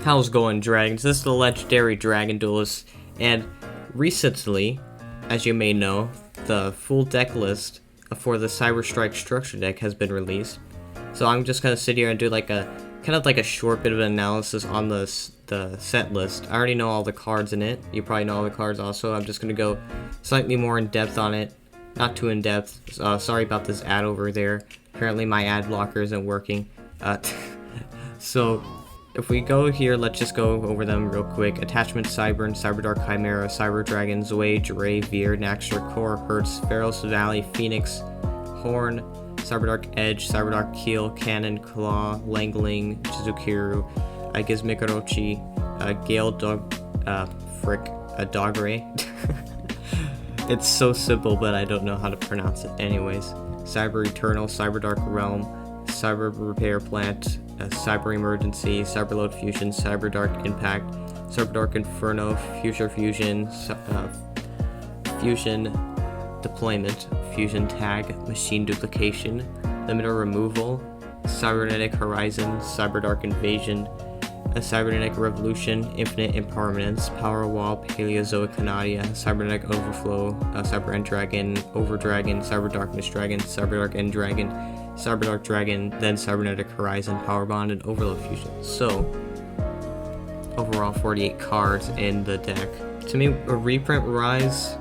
How's it going, Dragons? This is the legendary Dragon Duelist, and recently, as you may know, the full deck list for the Cyberstrike structure deck has been released. So I'm just gonna sit here and do like a kind of like a short bit of an analysis on the set list. I already know all the cards in it. You probably know all the cards also. I'm just gonna go slightly more in depth on it. Not too in depth. Sorry about this ad over there. Apparently my ad blocker isn't working. So if we go here, let's just go over them real quick. Attachment Cyber and Cyberdark Chimera, Cyber Dragon, Zoe, Ray, Veer, Naxter, Core, Hertz, Pharos Valley, Phoenix, Horn, Cyberdark Edge, Cyberdark Keel, Cannon, Claw, Langling, Shizukiru, Gizmikarochi, Gale, Dogray. It's so simple, but I don't know how to pronounce it anyways. Cyber Eternal, Cyberdark Realm, Cyber Repair Plant, Cyber Emergency, Cyberload Fusion, Cyberdark Impact, Cyberdark Inferno, Future Fusion, Fusion Deployment, Fusion Tag, Machine Duplication, Limiter Removal, Cybernetic Horizon, Cyberdark Invasion, Cybernetic Revolution, Infinite Impermanence, Power Wall, Paleozoic Canadia, Cybernetic Overflow, Cyber End Dragon, Over Dragon, Cyber Darkness Dragon, Cyberdark End Dragon, Cyberdark Dragon, then Cybernetic Horizon, Power Bond, and Overload Fusion. So, overall 48 cards in the deck. To me, a reprint Rise,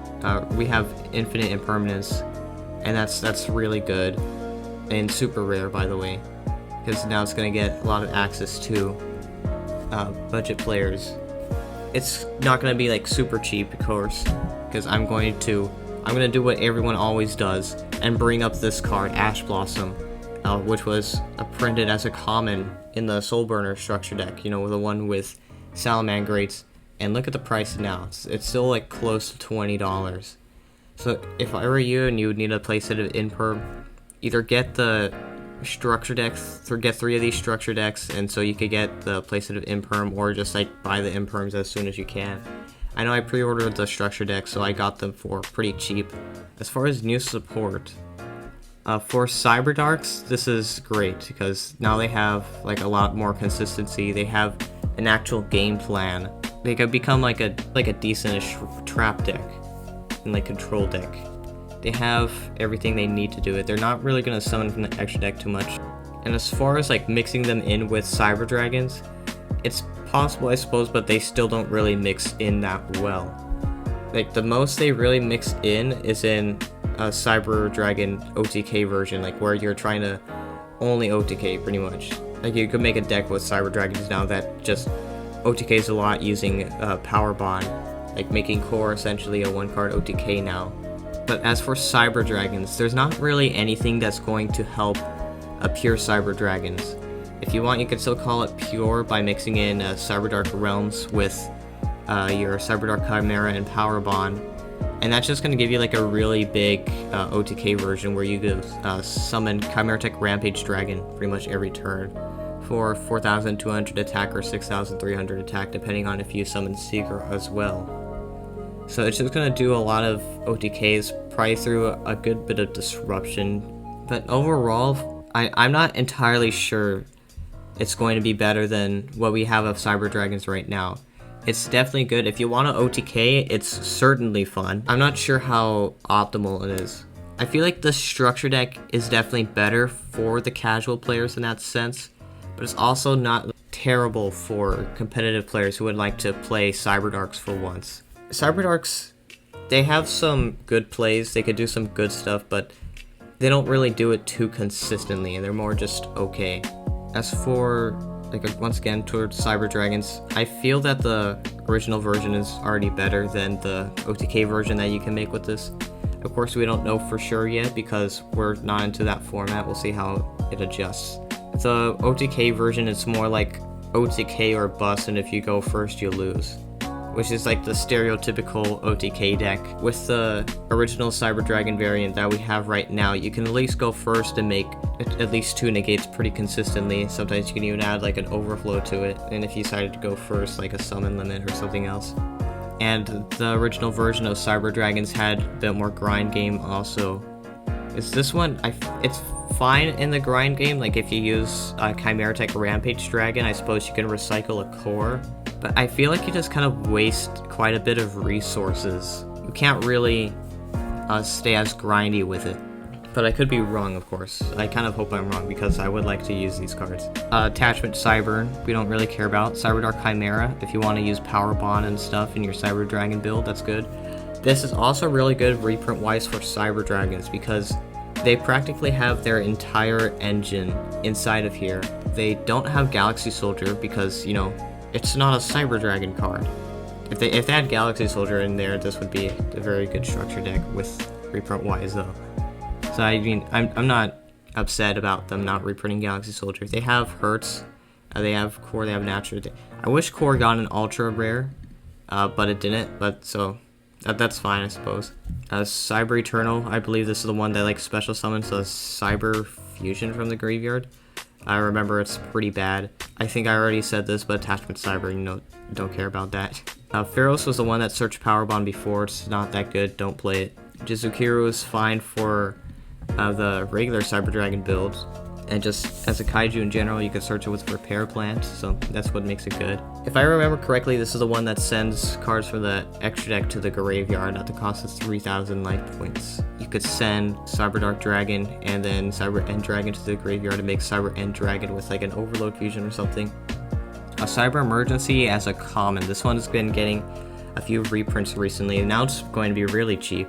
we have Infinite Impermanence, and that's really good, and super rare, by the way, because now it's going to get a lot of access to budget players. It's not going to be like super cheap, of course, because I'm going to do what everyone always does and bring up this card, Ash Blossom, which was printed as a common in the Soulburner structure deck, you know, the one with Salamangrates. And look at the price now. It's still like close to $20. So if I were you and you would need a playset of Imperm, either get the structure decks, get 3 of these structure decks, and so you could get the playset of Imperm, or just like buy the Imperms as soon as you can. I know I pre-ordered the structure deck, so I got them for pretty cheap. As far as new support, for Cyberdarks, this is great because now they have like a lot more consistency. They have an actual game plan. They could become like a decent-ish trap deck and like control deck. They have everything they need to do it. They're not really gonna summon from the extra deck too much. And as far as like mixing them in with Cyber Dragons, it's possible, I suppose, but they still don't really mix in that well. Like the most they really mix in is in a Cyber Dragon OTK version, like where you're trying to only OTK pretty much. Like you could make a deck with Cyber Dragons now that just OTKs a lot using Power Bond, like making Core essentially a 1-card OTK now. But as for Cyber Dragons, there's not really anything that's going to help a pure Cyber Dragons. If you want, you could still call it pure by mixing in Cyberdark Realms with your Cyberdark Chimera and Power Bond. And that's just going to give you like a really big OTK version where you could summon Chimera Tech Rampage Dragon pretty much every turn for 4,200 attack or 6,300 attack, depending on if you summon Seeker as well. So it's just going to do a lot of OTKs, probably through a good bit of disruption. But overall, I'm not entirely sure it's going to be better than what we have of Cyber Dragons right now. It's definitely good. If you want to OTK, it's certainly fun. I'm not sure how optimal it is. I feel like the structure deck is definitely better for the casual players in that sense, but it's also not terrible for competitive players who would like to play Cyberdarks for once. Cyberdarks, they have some good plays, they could do some good stuff, but they don't really do it too consistently, and they're more just okay. As for, like, once again, towards Cyber Dragons, I feel that the original version is already better than the OTK version that you can make with this. Of course, we don't know for sure yet because we're not into that format. We'll see how it adjusts. The OTK version is more like OTK or bust, and if you go first, you lose, which is like the stereotypical OTK deck. With the original Cyber Dragon variant that we have right now, you can at least go first and make at least 2 negates pretty consistently. Sometimes you can even add like an overflow to it, and if you decided to go first, like a summon limit or something else. And the original version of Cyber Dragons had a bit more grind game also. This one, it's fine in the grind game. Like if you use Chimera Tech Rampage Dragon, I suppose you can recycle a core. But I feel like you just kind of waste quite a bit of resources. You can't really stay as grindy with it. But I could be wrong, of course. I kind of hope I'm wrong because I would like to use these cards. Attachment Cyber, we don't really care about. Cyberdark Chimera, if you want to use Power Bond and stuff in your Cyber Dragon build, that's good. This is also really good reprint-wise for Cyber Dragons because they practically have their entire engine inside of here. They don't have Galaxy Soldier because, you know, it's not a Cyber Dragon card. If they had Galaxy Soldier in there, this would be a very good structure deck with reprint-wise though. So I mean, I'm not upset about them not reprinting Galaxy Soldier. They have Hertz, they have Core, they have Natural. I wish Core got an Ultra Rare, but it didn't. But so that's fine, I suppose. Cyber Eternal, I believe this is the one that like special summons a Cyber Fusion from the graveyard. I remember it's pretty bad. I think I already said this, but Attachment Cyber, you know, don't care about that. Pharaohs was the one that searched Power Bond before. It's not that good. Don't play it. Jizukiru is fine for the regular Cyber Dragon build, and just as a kaiju in general, you can search it with Repair Plant, so that's what makes it good. If I remember correctly, this is the one that sends cards from the extra deck to the graveyard at the cost of 3,000 life points. You could send Cyberdark Dragon and then Cyber End Dragon to the graveyard to make Cyber End Dragon with like an Overload Fusion or something. A Cyber Emergency as a common. This one has been getting a few reprints recently, and now it's going to be really cheap.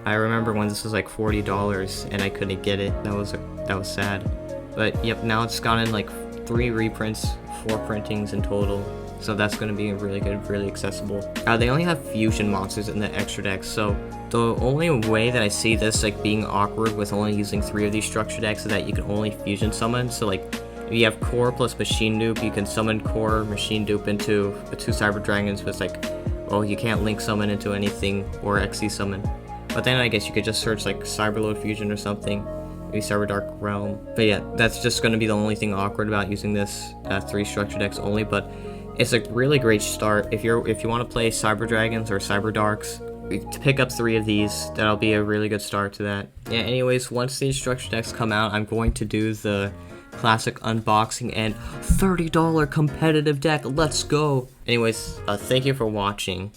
I remember when this was like $40 and I couldn't get it. That was sad. But yep, now it's gotten like 3 reprints, 4 printings in total. So that's going to be really good, really accessible. They only have fusion monsters in the extra decks, so the only way that I see this like being awkward with only using 3 of these structure decks is that you can only fusion summon. So like if you have Core plus Machine Dupe, you can summon Core, Machine Dupe into the 2 Cyber Dragons, but it's like, well, you can't link summon into anything or XC summon. But then I guess you could just search like Cyberload Fusion or something, maybe Cyberdark Realm. But yeah, that's just going to be the only thing awkward about using this 3 structure decks only. But it's a really great start if you want to play Cyber Dragons or Cyberdarks. To pick up 3 of these, that'll be a really good start to that. Yeah. Anyways, once these structure decks come out, I'm going to do the classic unboxing and $30 competitive deck. Let's go. Anyways, thank you for watching.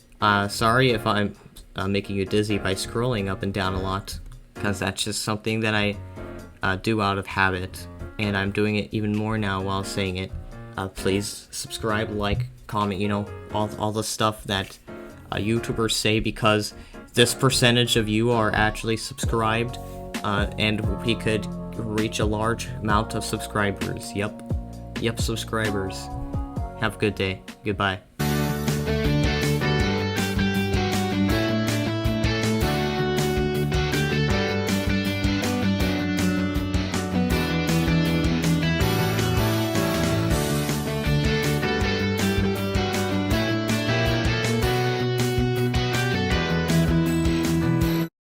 Sorry if I'm making you dizzy by scrolling up and down a lot, because that's just something that I do out of habit, and I'm doing it even more now while saying it. Please subscribe, like, comment, you know, all the stuff that YouTubers say, because this percentage of you are actually subscribed, and we could reach a large amount of subscribers. Yep, subscribers. Have a good day. Goodbye.